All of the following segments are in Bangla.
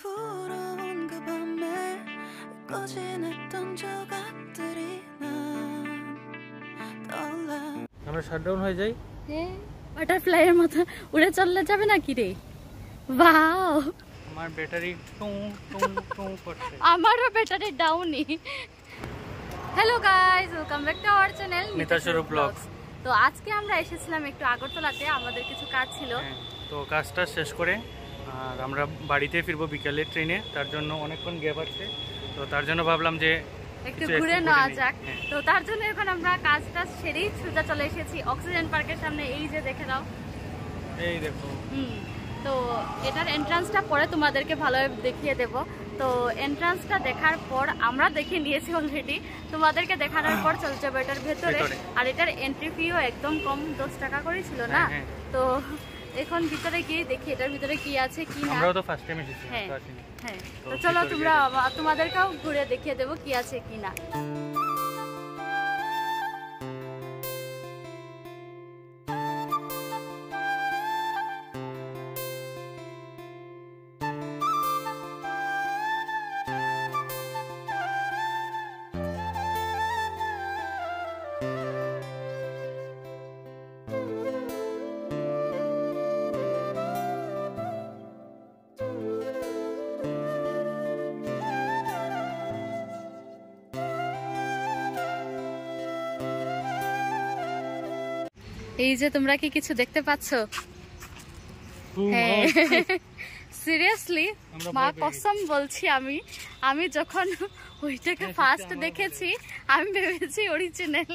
불어온 그 밤에 꺼진 했던 조각들이 난 떠올라 আমরা শাটডাউন হয়ে যাই বাটারফ্লাইয়ের মতো উড়ে চললে যাবে নাকি রে? ওয়াও, আমার ব্যাটারি টুং টুং টুং করছে। আমারও ব্যাটারি ডাউনই। Hello guys, welcome back to our channel Nita Swarup vlogs. তো আজকে আমরা এসেছিলাম একটু আগরতলাতে, আমাদের কিছু কাজ ছিল। তো কাজটা শেষ করে আর আমরা বাড়িতে ফিরবো বিকালে ট্রেনে, তার জন্য অনেকক্ষণ গ্যাপ আছে, তো তার জন্য ভাবলাম যে একটু ঘুরে নেওয়া যাক। তো তার জন্য এখন আমরা কাজটা সেরেই সোজা চলে এসেছি অক্সিজেন পার্কের সামনে। এই যে দেখে নাও, এই দেখো। তো এটার এন্ট্রান্সটা পরে তোমাদেরকে ভালোভাবে দেখিয়ে দেব। তো এন্ট্রান্সটা দেখার পর আমরা দেখে নিয়েছি অলরেডি, তোমাদেরকে দেখানোর পর চলে যাবো এটার ভেতরে। আর এটার এন্ট্রি ফিও একদম কম, 10 টাকা করে ছিল না। তো এখন ভিতরে গিয়ে দেখি এটার ভিতরে কি আছে কি না। আমরাও তো ফার্স্ট টাইম এসেছি। হ্যাঁ, তো চলো তোমাদেরকেও ঘুরে দেখিয়ে দেবো কি আছে কি না। এই যে তোমরা কি কিছু দেখতে পাচ্ছ? হ্যাঁ, সিরিয়াসলি মা কসম বলছি, আমি যখন ওইটাকে ফার্স্ট দেখেছি আমি ভেবেছি অরিজিনাল।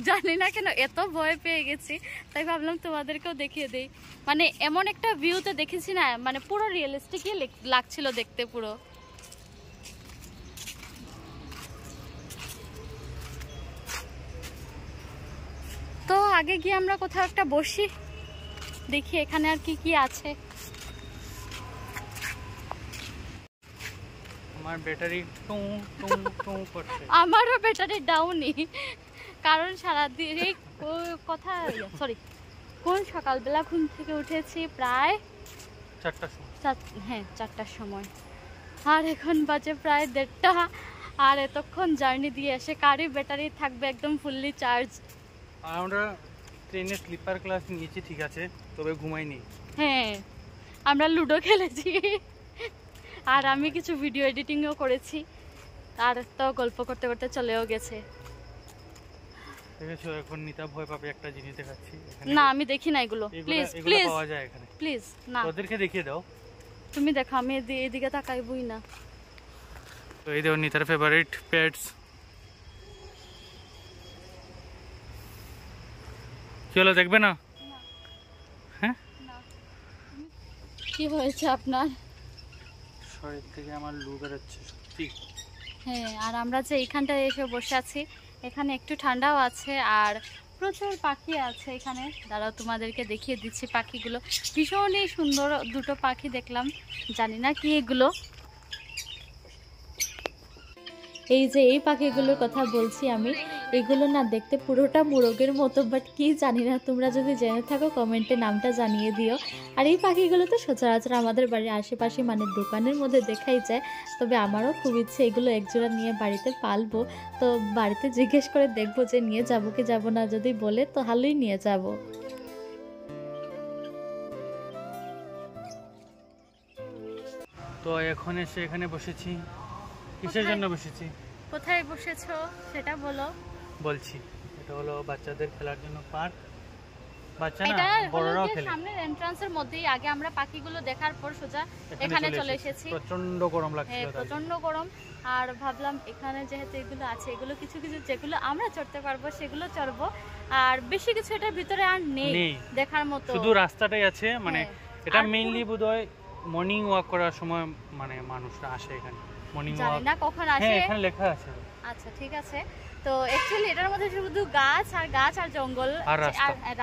জানি না কেন এত ভয় পেয়ে গেছি, তাই ভাবলাম তোমাদেরকেও দেখিয়ে দেই। মানে এমন একটা ভিউতে দেখেছি না, মানে পুরো রিয়েলিস্টিকই লাগছিল দেখতে পুরো। তো আগে গিয়ে আমরা কোথাও একটা বসি, দেখি এখানে আর কি কি আছে। আমার ব্যাটারি টুং টুং টুং করছে। আমারও ব্যাটারি ডাউনই, কারণ সারাদিন এই কথা কোন সকালবেলা ঘুম থেকে উঠেছি প্রায় 4টার সময়। হ্যাঁ, 4টার সময়, আর এখন বাজে প্রায় 1:30। আর এতক্ষণ জার্নি দিয়ে এসে কারই ব্যাটারি থাকবে একদম ফুললি চার্জ। আমরা ট্রেনে স্লিপার ক্লাস নিয়েছি, ঠিক আছে, তবে ঘুমাইনি। হ্যাঁ, আমরা লুডো খেলেছি আর আমি কিছু ভিডিও এডিটিংও করেছি, আর তো গল্প করতে করতে চলেও গেছে। দেখেছো, এখন নিতা ভয় পাবে একটা জিনিস দেখাচ্ছি। না, আমি দেখি না এগুলো। প্লিজ প্লিজ পাওয়া যায় এখানে, প্লিজ না, ওদেরকে দেখিয়ে দাও। তুমি দেখো, আমি এদিকে তাকাইবই না। তো এই দেখো নিতার ফেভারিট পেটস। কি হলো, দেখবে না? হ্যাঁ, কি হয়েছে আপনার? শরীর থেকে আমার লু বেরোচ্ছে সত্যি। হ্যাঁ, আর আমরা যে এইখানটায় এসে বসে আছি, এখানে একটু ঠান্ডাও আছে আর প্রচুর পাখি আছে এখানে। দাঁড়াও তোমাদেরকে দেখিয়ে দিচ্ছি পাখিগুলো। ভীষণই সুন্দর দুটো পাখি দেখলাম, জানি না কি এগুলো। এই যে এই পাখিগুলোর কথা বলছি আমি, এগুলো না দেখতে পুরোটা মোরগের মতো, বাট কি জানি না, তোমরা যদি জেনে থাকো কমেন্টে নামটা জানিয়ে দিও। আর এই পাখিগুলো তো সচরাচর আমাদের বাড়ির আশেপাশে মানে দোকানের মধ্যে দেখাই যায়, তবে আমারও খুব ইচ্ছে এগুলো একজোড়া নিয়ে বাড়িতে পালবো। তো বাড়িতে জিজ্ঞেস করে দেখবো যে নিয়ে যাবো কি যাবো না, যদি বলে তো ভালোই নিয়ে যাব। তো এখন এসে এখানে বসেছি। কিসের জন্য বসেছি? কোথায় বসেছো সেটা বলো। বলছি, এটা হলো বাচ্চাদের খেলার জন্য পার্ক। বাচ্চা না, বড়রাও খেলে। সামনের এন্ট্রান্সের মধ্যেই আগে আমরা পাখিগুলো দেখার পর সোজা এখানে চলে এসেছি। প্রচন্ড গরম লাগছিল। হ্যাঁ, প্রচন্ড গরম। আর ভাবলাম এখানে যেহেতু এগুলো আছে, এগুলো কিছু কিছু যেগুলো আমরা চড়তে পারবো সেগুলো চড়বো। আর বেশি কিছু এটার ভিতরে আর নেই দেখার মতো, শুধু রাস্তাটাই আছে। মানে এটা মেইনলি বোধহয় মর্নিং ওয়াক করার সময় মানে মানুষরা আসে এখানে। মর্নিং ওয়াক জানি না কখন আসে। হ্যাঁ, এখানে লেখা আছে। আচ্ছা, ঠিক আছে। তো অ্যাকচুয়ালি এটার মধ্যে শুধু গাছ আর জঙ্গল আর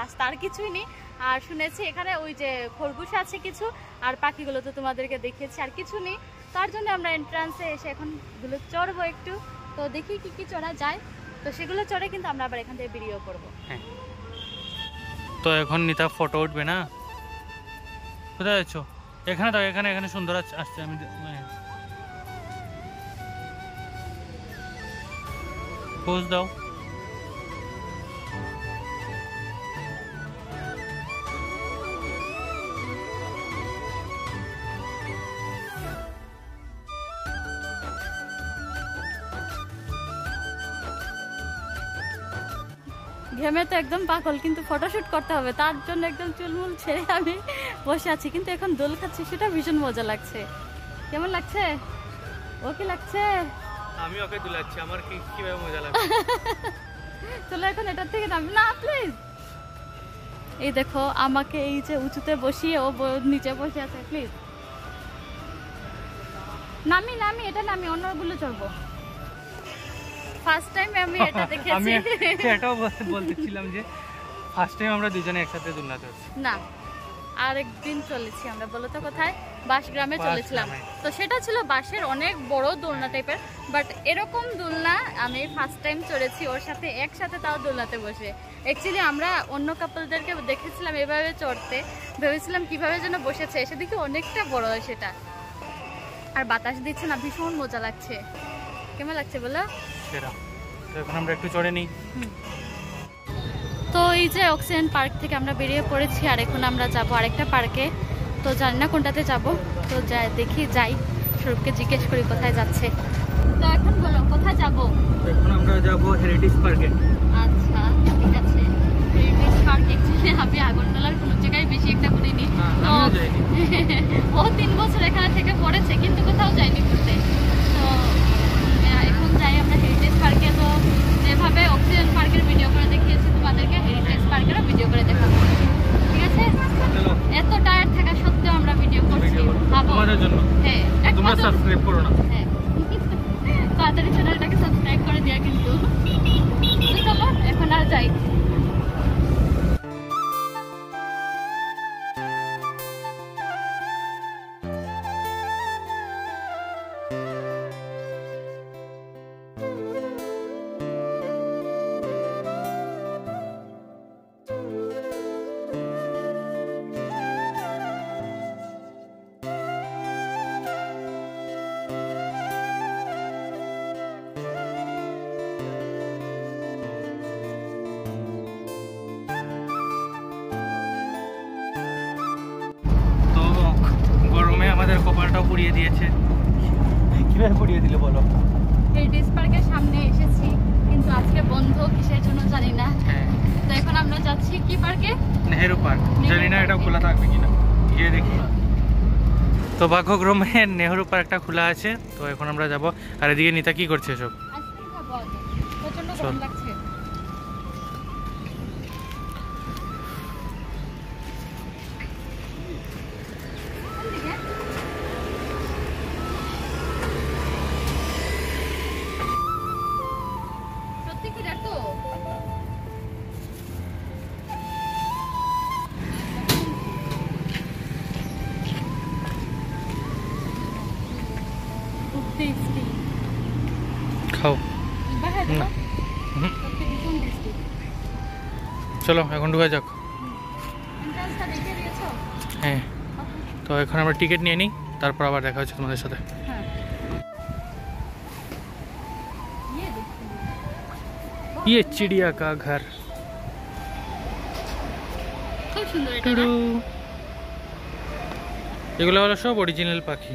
রাস্তা, আর কিছুই নেই। আর শুনেছি এখানে ওই যে খরগোশ আছে কিছু, আর পাখিগুলো তো তোমাদেরকে দেখিয়েছি, আর কিছু নেই। তার জন্য আমরা এন্ট্রান্সে এসে এখন এগুলো চড়বো একটু। তো দেখি কি কি চড়া যায়, তো সেগুলো চড়ে কিন্তু আমরা আবার এখান থেকে ভিডিও করবো। হ্যাঁ, তো এখন নিতা ফটো উঠবে না? কোথায় আছো? এখানে দাও, এখানে এখানে সুন্দর আসছে। আমি পোজ দাও। ঘেমে তো একদম পাগল, কিন্তু ফটোশুট করতে হবে, তার জন্য একদম চুলমুল ছেড়ে আমি বসে আছি। কিন্তু এখন দোল খাচ্ছি, সেটা ভীষণ মজা লাগছে। কেমন লাগছে? ও কি লাগছে? আমি ওকে দুলাচ্ছি, আমার কি কিভাবে মজা লাগছে। চলো এখন এটার থেকে নামি না প্লিজ। এই দেখো আমাকে এই যে উঁচুতে বসিয়ে ও নিচে বসে আছে। প্লিজ নামি নামি, এটা নামি, অন্যগুলো চলবো। ফার্স্ট টাইম আমি এটা আমি দেখেছি। এটাও বলতেছিলাম যে ফার্স্ট টাইম আমরা দুজনে একসাথে দুলনাতে আছি। না, আরেকদিন চলেছি আমরা, বলো তো কোথায়? বাঁশগ্রামে চলেছিলাম। বাঁশগ্রামে। তো সেটা ছিল বাঁশের অনেক বড় দোলনা টাইপের, বাট এরকম দোলনা আমি ফার্স্ট টাইম চড়েছি ওর সাথে একসাথে, তাও দোলনাতে বসে। অ্যাকচুয়ালি আমরা অন্য কাপলদেরকে দেখেছিলাম এভাবে চড়তে, ভেবেছিলাম কিভাবে যেন বসেছে, এসে দেখি অনেকটা বড় হয় সেটা। আর বাতাস দিচ্ছে না, ভীষণ মজা লাগছে। কেমন লাগছে বলো? সেরা। তো এখন আমরা একটু চড়ে নিই। তো এই যে অক্সিজেন পার্ক থেকে আমরা বেরিয়ে পড়েছি, আর এখন আমরা যাব আরেকটা পার্কে। তো জানি না কোনটাতে যাব, তো দেখি যাই, স্বরূপকে জিজ্ঞেস করি কোথায় যাচ্ছে। তো এখন বলো কোথায় যাব? এখন আমরা যাব হেরিটেজ পার্কে। আচ্ছা ঠিক আছে, হেরিটেজ পার্ক। অ্যাকচুয়ালি আমি আগরতলার কোনো জায়গায় বেশি একটা ঘুরিনি। তো ও 3 বছর এখানে থেকে পড়েছে, কিন্তু কোথাও যাইনি ঘুরতে। তো এখন যাই আমরা হেরিটেজ পার্কে। তো যেভাবে অক্সিজেন পার্কের ভিডিও করে দেখিয়েছি তোমাদেরকে, হেরিটেজ পার্কেরও ভিডিও করে দেখাবো, ঠিক আছে? এত টায়ার্ড থাকা সত্ত্বেও আমরা ভিডিও করছি তোমাদের জন্য। হ্যাঁ, তোমরা সাবস্ক্রাইব করো না। হ্যাঁ, তাড়াতাড়ি চ্যানেলটাকে সাবস্ক্রাইব করে দেয়া কিন্তু। চলো এখন আর যাই। আমাদের কপালটাও পুড়িয়ে দিয়েছে। কিভাবে পুড়িয়ে দিল বলো? হেরিটেজ পার্কের সামনে এসেছি, কিন্তু আজকে বন্ধ, কিসের জন্য জানি না। হ্যাঁ, তো এখন আমরা যাচ্ছি কি পার্কে? নেহেরু পার্ক। জানি না এটা খোলা থাকবে কিনা, গিয়ে দেখি। তো ভাগ্যক্রমে নেহেরু পার্কটা খোলা আছে। তো এখন আমরা যাব। আর এদিকে নিতা কি করছে সব? আইসক্রিম খাবো আগে, প্রচন্ড গরম লাগছে। সত্যি কি দেখো? টেস্টি। খাও। বাহার দাও। না। সত্যি ভীষণ টেস্টি। চলো এখন ঢুকে যাক। এন্ট্রান্সটা দেখে দিয়েছো? হ্যাঁ, তো এখন আমরা টিকিট নিয়ে নিই, তারপর আবার দেখা হচ্ছে তোমাদের সাথে। হ্যাঁ। ये देखो। ये चिड़िया का घर। খুব সুন্দর এটা না? টুডু। এগুলো হলো সব অরিজিনাল পাখি।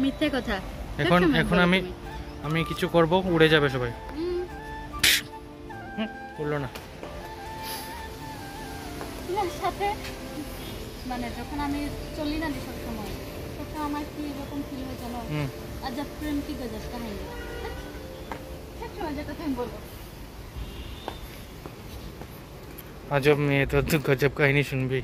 মিথ্যে কথা। এখন সবসময় এখন বলো আমি তুমি। আমি কিছু করব, উড়ে যাবে সবাই। হুম, উড়লো না। তোমার সাথে মানে যখন আমি চলি না সব সময়, তখন আমার কি এরকম ফিল হয় জানো? হুম। আজব প্রেম কি গজব কাহিনী। সবসময় যেটা তুমি বলো। আজব মেয়ে, তো তুই গজব কাহিনী শুনবি।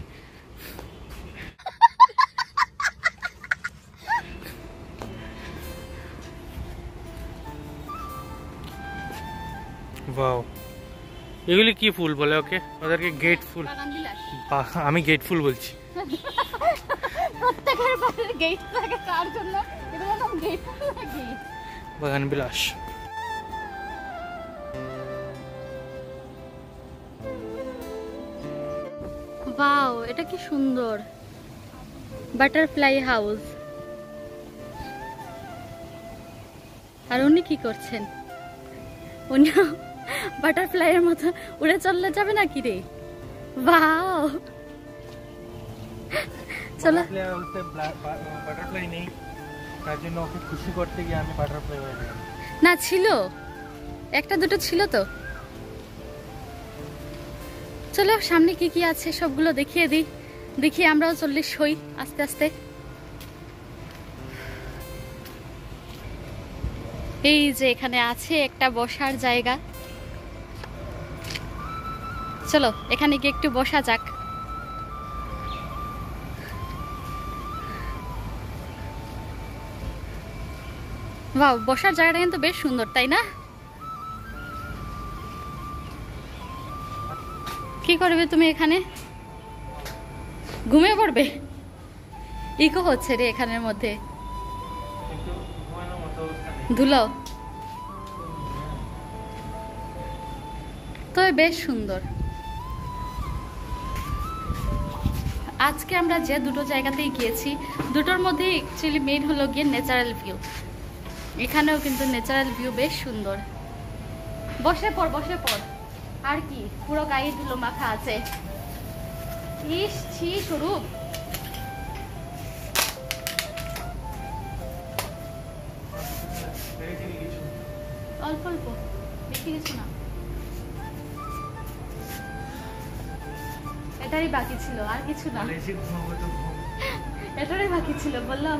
ওয়াও, এগুলি কি ফুল বলে ওকে? ওদেরকে গেট ফুল। বাগান বিলাস। আমি গেট ফুল বলছি। প্রত্যেকের বাড়ির গেট থাকে, কার জন্য এগুলো নাম গেট লাগে। বাগান বিলাস। ওয়াও, এটা কি সুন্দর। Butterfly house. আর উনি কি করছেন? উনি বাটারফ্লাইয়ের মতো উড়ে চললে যাবে নাকি রে? ওয়াও, চলো। বাটারফ্লাই নেই, তার জন্য ওকে খুশি করতে গিয়ে আমি বাটারফ্লাই হয়ে গেলাম। না ছিল, একটা দুটো ছিল তো। চলো সামনে কি কি আছে সবগুলো দেখিয়ে দিই, দেখি আমরাও 40 হই আস্তে আস্তে। এই যে এখানে আছে একটা বসার জায়গা, চলো এখানে গিয়ে একটু বসা যাক। বাহ, বসার জায়গাটা কিন্তু বেশ সুন্দর, তাই না? কি করবে তুমি এখানে? ঘুমিয়ে পড়বে? ইকো হচ্ছে রে এখানের মধ্যে, ধুলো। তবে বেশ সুন্দর। আজকে আমরা যে দুটো জায়গাতেই গিয়েছি, দুটোর মধ্যে অ্যাকচুয়ালি মেইন হলো গিয়ে ন্যাচারাল ভিউ। এখানেও কিন্তু ন্যাচারাল ভিউ বেশ সুন্দর। বসে পড়, বসে পড়। আর কি, পুরো গায়ে ধুলো মাখা আছে। ইস ছি স্বরূপ। অল্প অল্প, বেশি কিছু না। এটারই বাকি ছিল, আর কিছু না। এটারই বাকি ছিল, বললাম।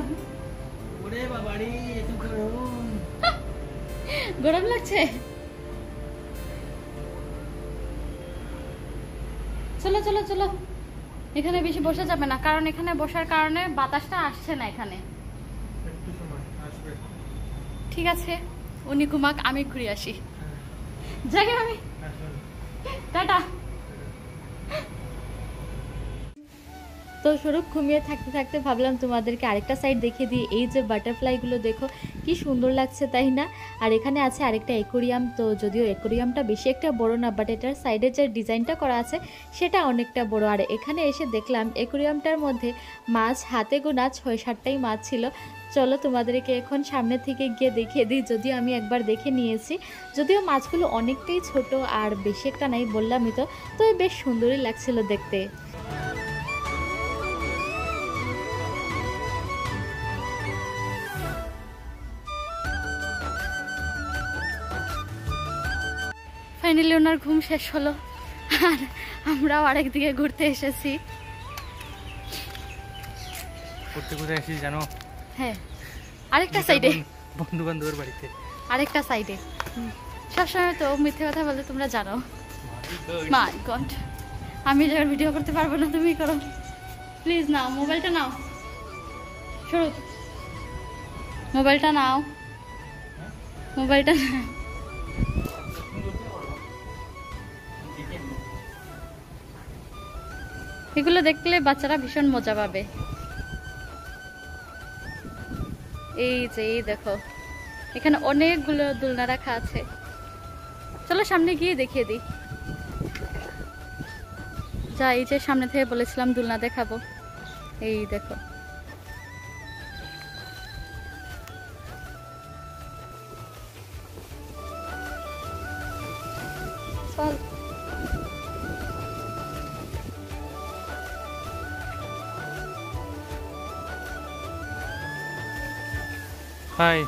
ওরে বাবারে, এত গরম। গরম লাগছে? চলো চলো চলো, এখানে বেশি বসা যাবে না, কারণ এখানে বসার কারণে বাতাসটা আসছে না এখানে। ঠিক আছে, উনি ঘুমাক, আমি ঘুরে আসি। জাগে আমি, টাটা। তো স্বরূপ ঘুমিয়ে থাকতে থাকতে ভাবলাম তোমাদেরকে আরেকটা সাইড দেখিয়ে দিই। এই যে বাটারফ্লাইগুলো দেখো কি সুন্দর লাগছে, তাই না? আর এখানে আছে আরেকটা অ্যাকোরিয়াম। তো যদিও অ্যাকোরিয়ামটা বেশি একটা বড় না, বাট এটার সাইডে যে ডিজাইনটা করা আছে সেটা অনেকটা বড়। আর এখানে এসে দেখলাম অ্যাকোরিয়ামটার মধ্যে মাছ হাতে গোনা 6-7টাই মাছ ছিল। চলো তোমাদেরকে এখন সামনে থেকে গিয়ে দেখিয়ে দিই। যদিও আমি একবার দেখে নিয়েছি, যদিও মাছগুলো অনেকটাই ছোট আর বেশি একটা নাই, বললামই তো। তো বেশ সুন্দরই লাগছিল দেখতে। ফাইনালি ওনার ঘুম শেষ হলো, আর আমরাও আরেক দিকে ঘুরতে এসেছি। কোথায় এসেছি জানো? হ্যাঁ, আরেকটা সাইডে, বন্ধু বান্ধবের বাড়িতে। আরেকটা সাইডে। সবসময় তো মিথ্যে কথা বলতে তোমরা জানো। মাই গড, আমি যখন ভিডিও করতে পারবো না, তুমি করো প্লিজ। নাও মোবাইলটা, নাও শুরু, মোবাইলটা নাও, মোবাইলটা। এগুলো দেখলে বাচ্চারা ভীষণ মজা পাবে। এই যে এই দেখো, এখানে অনেকগুলো দোলনা রাখা আছে। চলো সামনে গিয়ে দেখিয়ে দিই। যা, এই যে সামনে থেকে বলেছিলাম দোলনা দেখাবো, এই দেখো। চল। হাই।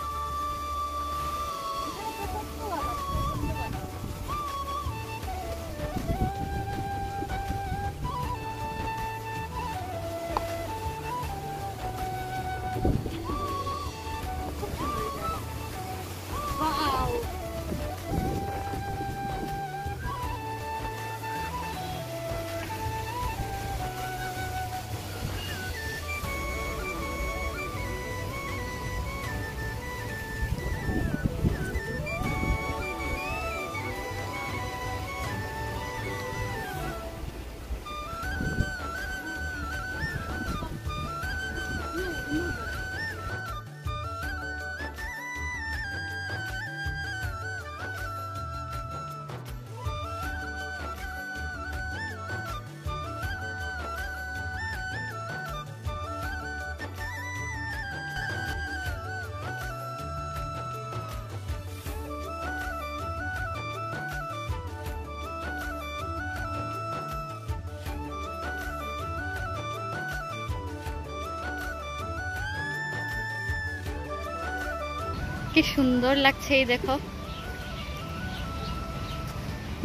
কি সুন্দর লাগছে, এই দেখো।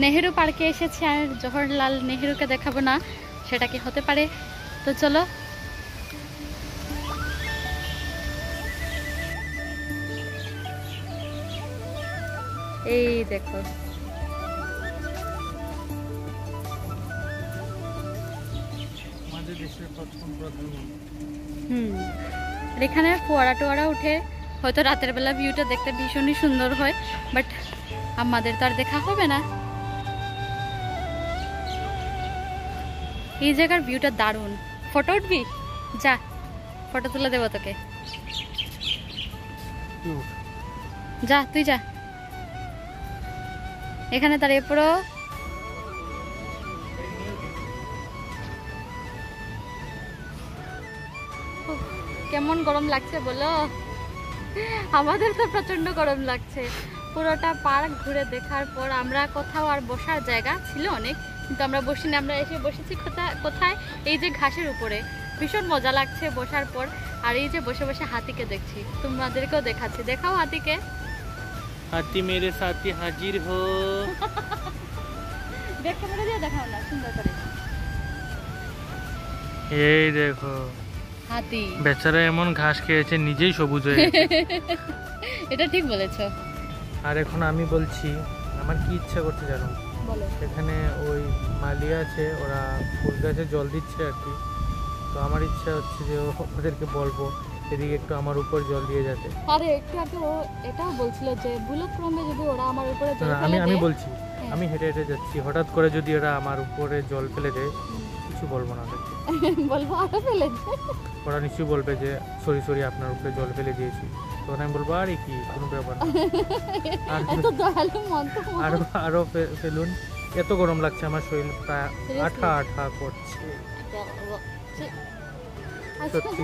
নেহেরু পার্কে এসেছি আর জওহরলাল নেহেরুকে দেখাবো না, সেটা কি হতে পারে? তো চলো। এই দেখো, আমাদের দেশের প্রথম প্রধানমন্ত্রী। আর এখানে ফোয়ারা টোয়ারা উঠে, হয়তো রাতের বেলা ভিউটা দেখতে ভীষণই সুন্দর হয়, বাট আমাদের তো আর দেখা হবে না। এই জায়গার ভিউটা দারুণ। ফটো উঠবি? যা, ফটো তুলে দেবো তোকে। যা, তুই যা, এখানে দাঁড়িয়ে পড়ো। কেমন গরম লাগছে বলো? আমাদের তো প্রচন্ড গরম লাগছে। পুরোটা পার্ক ঘুরে দেখার পর আমরা কোথাও আর বসার জায়গা ছিল অনেক, কিন্তু আমরা বসিনি। আমরা এসে বসেছি কোথায়? এই যে ঘাসের উপরে। ভীষণ মজা লাগছে বসার পর। আর এই যে বসে বসে হাতিকে দেখছি, তোমাদেরকেও দেখাচ্ছি। দেখাও হাতিকে। হাতি মেরে সাথে হাজির হো। দেখ, ক্যামেরা দিয়ে দেখাও না সুন্দর করে। এই দেখো হাতি বেচারা এমন ঘাস খেয়েছে, নিজেই সবুজ হয়ে গেছে। এটা ঠিক বলেছো। আর এখন আমি বলছি আমার কি ইচ্ছা করছে জানো? বলো। এখানে ওই মালিয়া আছে, ওরা ফুল গাছে জল দিচ্ছে আর কি। তো আমার ইচ্ছা হচ্ছে যে ওদেরকে বলবো এদিকে একটু আমার উপর জল দিয়ে যেতে। আরে একটু আগে ও এটাও বলছিল যে ভুলক্রমে যদি ওরা আমার উপরে জল ফেলে আমি দেয়। বলছি আমি হেঁটে হেঁটে যাচ্ছি, হঠাৎ করে যদি ওরা আমার উপরে জল ফেলে দেয়, কিছু বলবো না ওদেরকে। বলবো আরো ফেলে দে। ওরা নিশ্চয়ই বলবে যে সরি আপনার উপরে জল ফেলে দিয়েছি। তখন আমি বলবো আরে কি, কোনো ব্যাপার না, এত দয়ালু মন তো। আরো ফেলুন। এত গরম লাগছে, আমার শরীর প্রায় আঠা আঠা করছে সত্যি।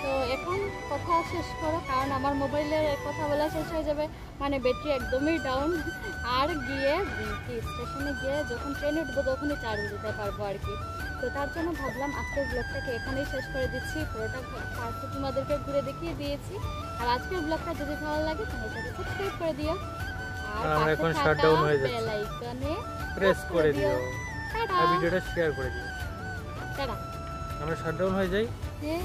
তো এখন কথা শেষ করো, কারণ আমার মোবাইলের কথা বলা শেষ হয়ে যাবে, মানে ব্যাটারি একদমই ডাউন। আর গিয়ে কি স্টেশনে গিয়ে যখন ট্রেনে উঠবো তখনই চার্জ দিতে পারবো আর কি। তো তার জন্য ভাবলাম আজকের ব্লগটাকে এখানেই শেষ করে দিচ্ছি। পুরোটা পার্কে তোমাদেরকে ঘুরে দেখিয়ে দিয়েছি। আর আজকের ব্লগটা যদি ভালো লাগে তাহলে সেটা সাবস্ক্রাইব করে দিও। আর আমরা এখন পাশে শাটডাউন থাকা হয়ে যাচ্ছে, বেল আইকনে প্রেস করে দিও টাটা। আর ভিডিওটা শেয়ার করে দিও। টাটা। আমরা শাটডাউন হয়ে যাই। হ্যাঁ।